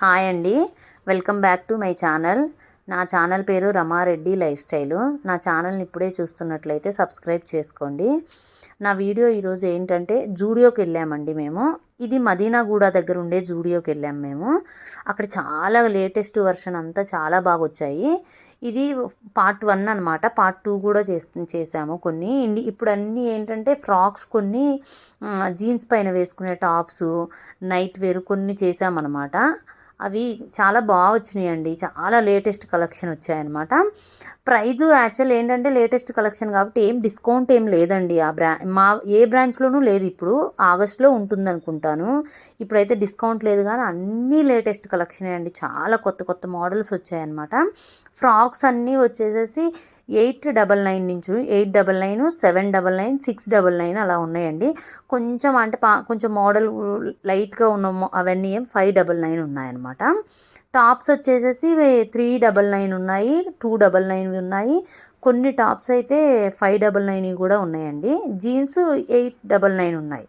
Hi అండి, welcome back to my channel. నా channel పేరు రమారెడ్డి లైఫ్ స్టైలు. నా ఛానల్ని ఇప్పుడే చూస్తున్నట్లయితే సబ్స్క్రైబ్ చేసుకోండి. నా వీడియో ఈరోజు ఏంటంటే జూడియోకి వెళ్ళామండి మేము. ఇది మదీనాగూడ దగ్గర ఉండే జూడియోకి వెళ్ళాము మేము. అక్కడ చాలా లేటెస్ట్ వర్షన్ అంతా చాలా బాగా వచ్చాయి. ఇది పార్ట్ 1 అనమాట. పార్ట్ 2 కూడా చేసాము కొన్ని. ఇప్పుడు అన్నీ ఏంటంటే ఫ్రాక్స్, కొన్ని జీన్స్ పైన వేసుకునే టాప్స్, నైట్ వేర్ కొన్ని చేసామన్నమాట. అవి చాలా బాగా వచ్చినాయండి. చాలా లేటెస్ట్ కలెక్షన్ వచ్చాయన్నమాట. ప్రైజు యాక్చువల్ ఏంటంటే లేటెస్ట్ కలెక్షన్ కాబట్టి ఏం డిస్కౌంట్ ఏం లేదండి. ఏ బ్రాంచ్లోనూ లేదు. ఇప్పుడు ఆగస్ట్లో ఉంటుంది అనుకుంటాను. ఇప్పుడైతే డిస్కౌంట్ లేదు, కానీ అన్నీ లేటెస్ట్ కలెక్షనే అండి. చాలా కొత్త కొత్త మోడల్స్ వచ్చాయన్నమాట. ఫ్రాక్స్ అన్నీ వచ్చేసేసి 899 నుంచి 899, 799, 699 అలా ఉన్నాయండి. కొంచెం అంటే కొంచెం మోడల్ లైట్గా ఉన్న అవన్నీ 599 ఉన్నాయన్నమాట. టాప్స్ వచ్చేసేసి 399 ఉన్నాయి, 299 ఉన్నాయి. కొన్ని టాప్స్ అయితే 599 కూడా ఉన్నాయండి. జీన్స్ 899 ఉన్నాయి.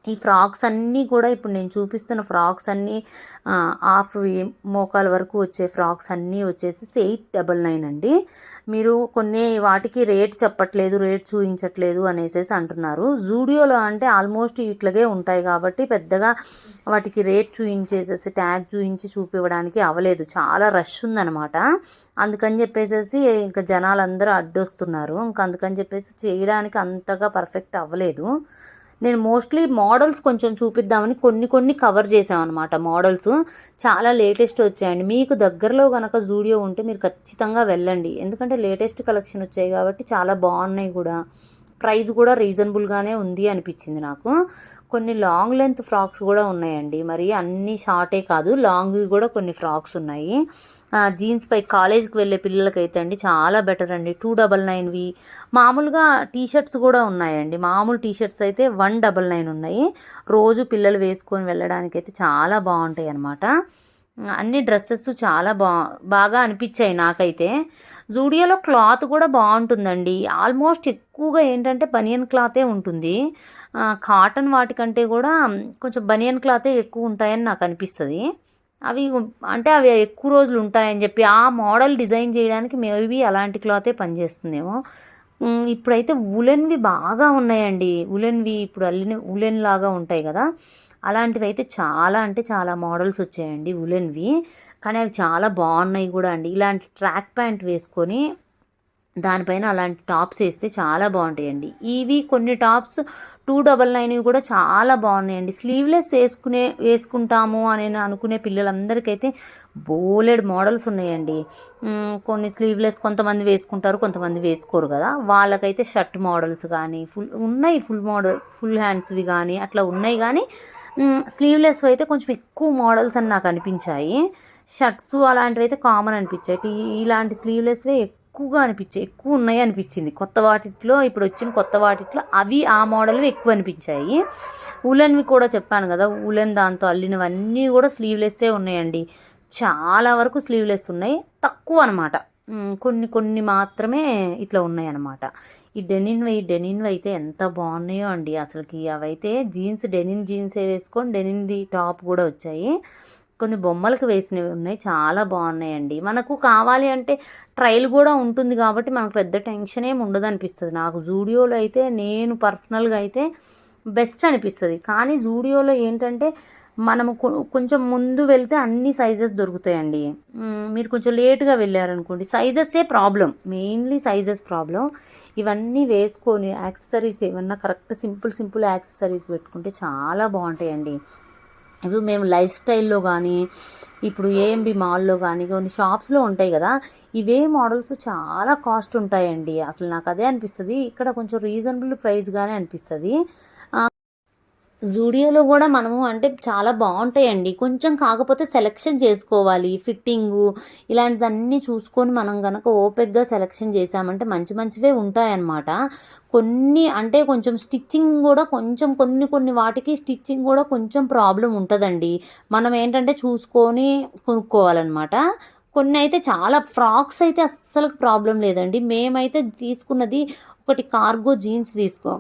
ఈ ఫ్రాక్స్ అన్నీ కూడా ఇప్పుడు నేను చూపిస్తున్న ఫ్రాక్స్ అన్నీ హాఫ్ మోకాల వరకు వచ్చే ఫ్రాక్స్ అన్నీ వచ్చేసి 899 అండి. మీరు కొన్ని వాటికి రేట్ చెప్పట్లేదు, రేట్ చూపించట్లేదు అనేసి అంటున్నారు. జూడియోలో అంటే ఆల్మోస్ట్ ఇట్లాగే ఉంటాయి కాబట్టి పెద్దగా వాటికి రేట్ చూపించేసేసి ట్యాగ్ చూపించడానికి అవ్వలేదు. చాలా రష్ ఉందన్నమాట. అందుకని చెప్పేసి ఇంకా జనాలందరూ అడ్డొస్తున్నారు. ఇంకా అందుకని చెప్పేసి చేయడానికి అంతగా పర్ఫెక్ట్ అవ్వలేదు. నేను మోస్ట్లీ మోడల్స్ కొంచెం చూపిద్దామని కొన్ని కవర్ చేసామన్నమాట. మోడల్స్ చాలా లేటెస్ట్ వచ్చాయండి. మీకు దగ్గరలో కనుక జూడియో ఉంటే మీరు ఖచ్చితంగా వెళ్ళండి. ఎందుకంటే లేటెస్ట్ కలెక్షన్ వచ్చాయి కాబట్టి చాలా బాగున్నాయి కూడా. ప్రైస్ కూడా రీజనబుల్గానే ఉంది అనిపించింది నాకు. కొన్ని లాంగ్ లెంత్ ఫ్రాక్స్ కూడా ఉన్నాయండి. మరి అన్ని షార్టే కాదు, లాంగ్వి కూడా కొన్ని ఫ్రాక్స్ ఉన్నాయి. జీన్స్ పై కాలేజ్కి వెళ్ళే పిల్లలకైతే అండి చాలా బెటర్ అండి. 299వి. మామూలుగా టీషర్ట్స్ కూడా ఉన్నాయండి. మామూలు టీషర్ట్స్ అయితే 199 ఉన్నాయి. రోజు పిల్లలు వేసుకొని వెళ్ళడానికి అయితే చాలా బాగుంటాయి అన్నమాట. అన్ని డ్రెస్సెస్ చాలా బాగా అనిపించాయి నాకైతే. జూడియోలో క్లాత్ కూడా బాగుంటుందండి. ఆల్మోస్ట్ ఎక్కువగా ఏంటంటే బనియన్ క్లాతే ఉంటుంది. కాటన్ వాటికంటే కూడా కొంచెం బనియన్ క్లాతే ఎక్కువ ఉంటాయని నాకు అనిపిస్తుంది. అవి ఎక్కువ రోజులు ఉంటాయని చెప్పి ఆ మోడల్ డిజైన్ చేయడానికి మేబీ అలాంటి క్లాతే పనిచేస్తుందేమో. ఇప్పుడైతే ఉలెన్వి బాగా ఉన్నాయండి. ఉలెన్వి ఇప్పుడు ఉలెన్ లాగా ఉంటాయి కదా, అలాంటివి అయితే చాలా అంటే చాలా మోడల్స్ వచ్చాయండి ఉలెన్వి. కానీ అవి చాలా బాగున్నాయి కూడా అండి. ఇలాంటి ట్రాక్ ప్యాంట్ వేసుకొని దానిపైన అలాంటి టాప్స్ వేస్తే చాలా బాగుంటాయండి. ఇవి కొన్ని టాప్స్ 299 కూడా చాలా బాగున్నాయండి. స్లీవ్లెస్ వేసుకుంటాము అని అనుకునే పిల్లలందరికైతే బోలెడ్ మోడల్స్ ఉన్నాయండి. కొన్ని స్లీవ్లెస్ కొంతమంది వేసుకుంటారు, కొంతమంది వేసుకోరు కదా. వాళ్ళకైతే షర్ట్ మోడల్స్ కానీ ఉన్నాయి, ఫుల్ హ్యాండ్స్వి కానీ అట్లా ఉన్నాయి. కానీ స్లీవ్లెస్ అయితే కొంచెం ఎక్కువ మోడల్స్ అని నాకు అనిపించాయి. షర్ట్స్ అలాంటివి అయితే కామన్ అనిపించాయి. ఇలాంటి స్లీవ్లెస్వే ఎక్కువ ఉన్నాయి అనిపించింది. ఇప్పుడు వచ్చిన కొత్త వాటిట్లో అవి ఆ మోడల్వి ఎక్కువ అనిపించాయి. ఉలెన్వి కూడా చెప్పాను కదా, ఉలెన్ దాంతో అల్లినవన్నీ కూడా స్లీవ్లెస్సే ఉన్నాయండి. చాలా వరకు స్లీవ్లెస్ ఉన్నాయి, తక్కువ అనమాట. కొన్ని మాత్రమే ఇట్లా ఉన్నాయి అనమాట. ఈ డెనిన్వి అయితే ఎంత బాగున్నాయో అండి అసలుకి. అవైతే డెనిన్ జీన్సే వేసుకొని డెనిన్ది టాప్ కూడా వచ్చాయి. కొన్ని బొమ్మలకు వేసినవి ఉన్నాయి, చాలా బాగున్నాయండి. మనకు కావాలి అంటే ట్రయల్ కూడా ఉంటుంది కాబట్టి మనకు పెద్ద టెన్షన్ ఏమి ఉండదు అనిపిస్తుంది నాకు. జూడియోలో అయితే నేను పర్సనల్గా అయితే బెస్ట్ అనిపిస్తుంది. కానీ జూడియోలో ఏంటంటే మనము కొంచెం ముందు వెళ్తే అన్ని సైజెస్ దొరుకుతాయండి. మీరు కొంచెం లేట్గా వెళ్ళారనుకోండి, సైజెస్సే ప్రాబ్లం, మెయిన్లీ సైజెస్ ప్రాబ్లం. ఇవన్నీ వేసుకొని యాక్సెసరీస్ ఏమన్నా కరెక్ట్ సింపుల్ యాక్సెసరీస్ పెట్టుకుంటే చాలా బాగుంటాయండి. ఇవి మేము లైఫ్ స్టైల్లో కానీ ఇప్పుడు ఏఎంబి మాల్లో కానీ కొన్ని షాప్స్లో ఉంటాయి కదా, ఇవే మోడల్స్ చాలా కాస్ట్ ఉంటాయండి. అసలు నాకు అదే అనిపిస్తుంది, ఇక్కడ కొంచెం రీజనబుల్ ప్రైస్గానే అనిపిస్తుంది. జూడియోలో కూడా మనము చాలా బాగుంటాయండి. కొంచెం కాకపోతే సెలెక్షన్ చేసుకోవాలి. ఫిట్టింగు ఇలాంటివన్నీ చూసుకొని మనం కనుక ఓపికగా సెలెక్షన్ చేసామంటే మంచివే ఉంటాయన్నమాట. కొంచెం స్టిచ్చింగ్ కూడా కొన్ని వాటికి స్టిచ్చింగ్ కూడా కొంచెం ప్రాబ్లం ఉంటుందండి. మనం ఏంటంటే చూసుకొని కొనుక్కోవాలన్నమాట. కొన్ని అయితే చాలా ఫ్రాక్స్ అయితే అస్సలు ప్రాబ్లం లేదండి. మేమైతే తీసుకున్నది ఒకటి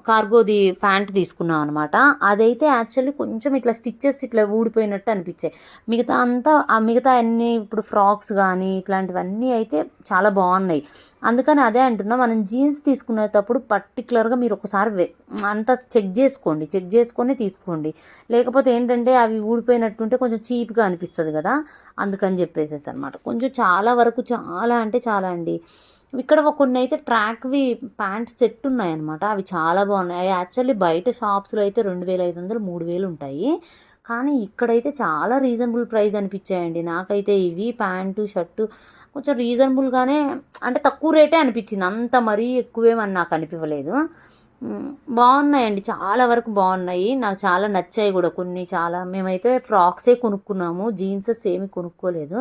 కార్గోది ప్యాంట్ తీసుకున్నాం అనమాట. అదైతే యాక్చువల్లీ కొంచెం ఇట్లా స్టిచ్చెస్ ఇట్లా ఊడిపోయినట్టు అనిపించాయి. మిగతా అన్నీ ఇప్పుడు ఫ్రాక్స్ కానీ ఇట్లాంటివన్నీ అయితే చాలా బాగున్నాయి. అందుకని అదే అంటున్నా, మనం జీన్స్ తీసుకునేటప్పుడు పర్టికులర్గా మీరు ఒకసారి అంతా చెక్ చేసుకొని తీసుకోండి. లేకపోతే ఏంటంటే అవి ఊడిపోయినట్టుంటే కొంచెం చీప్గా అనిపిస్తుంది కదా, అందుకని చెప్పేసేసి అనమాట. కొంచెం చాలా వరకు చాలా అంటే చాలా అండి. ఇక్కడ కొన్ని అయితే ట్రాక్వి ప్యాంట్ సెట్ ఉన్నాయన్నమాట. అవి చాలా బాగున్నాయి. అవి యాక్చువల్లీ బయట షాప్స్లో అయితే 2500 3000 ఉంటాయి. కానీ ఇక్కడైతే చాలా రీజనబుల్ ప్రైస్ అనిపించాయండి నాకైతే. ఇవి ప్యాంటు షర్టు కొంచెం రీజనబుల్గానే, అంటే తక్కువ రేటే అనిపించింది, అంత మరీ ఎక్కువేమని నాకు అనిపించలేదు. బాగున్నాయండి, చాలా వరకు బాగున్నాయి. నాకు చాలా నచ్చాయి కూడా కొన్ని. మేమైతే ఫ్రాక్సే కొనుక్కున్నాము, జీన్సెస్ ఏమి కొనుక్కోలేదు.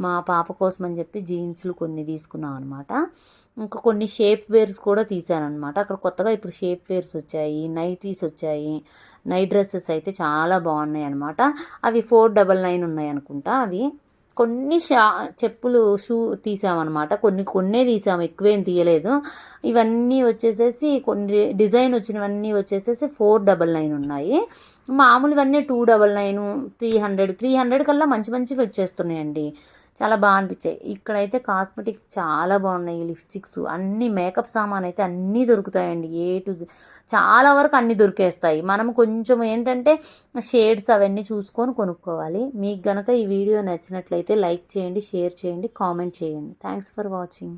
మా పాప కోసం అని చెప్పి జీన్స్లు కొన్ని తీసుకున్నాం అనమాట. ఇంకా కొన్ని షేప్ వేర్స్ కూడా తీసానమాట. అక్కడ కొత్తగా ఇప్పుడు షేప్ వేర్స్ వచ్చాయి, నైటీస్ వచ్చాయి. నైట్ డ్రెస్సెస్ అయితే చాలా బాగున్నాయి అనమాట. అవి 499 ఉన్నాయి అనుకుంటా. అవి కొన్ని షూ తీసామన్నమాట. కొన్నే తీసాము, ఎక్కువేం తీయలేదు. ఇవన్నీ వచ్చేసేసి కొన్ని డిజైన్ వచ్చినవన్నీ వచ్చేసేసి 499 ఉన్నాయి. మామూలువన్నీ 299 300 కల్లా మంచివి వచ్చేస్తున్నాయండి. చాలా బాగా అనిపించాయి. ఇక్కడైతే కాస్మెటిక్స్ చాలా బాగున్నాయి, లిప్స్టిక్స్ అన్ని, మేకప్ సామాన్ అయితే అన్నీ దొరుకుతాయండి. చాలా వరకు అన్నీ దొరికేస్తాయి. మనం కొంచెం ఏంటంటే షేడ్స్ అవన్నీ చూసుకొని కొనుక్కోవాలి. మీకు గనక ఈ వీడియో నచ్చినట్లయితే లైక్ చేయండి, షేర్ చేయండి, కామెంట్ చేయండి. Thanks for watching.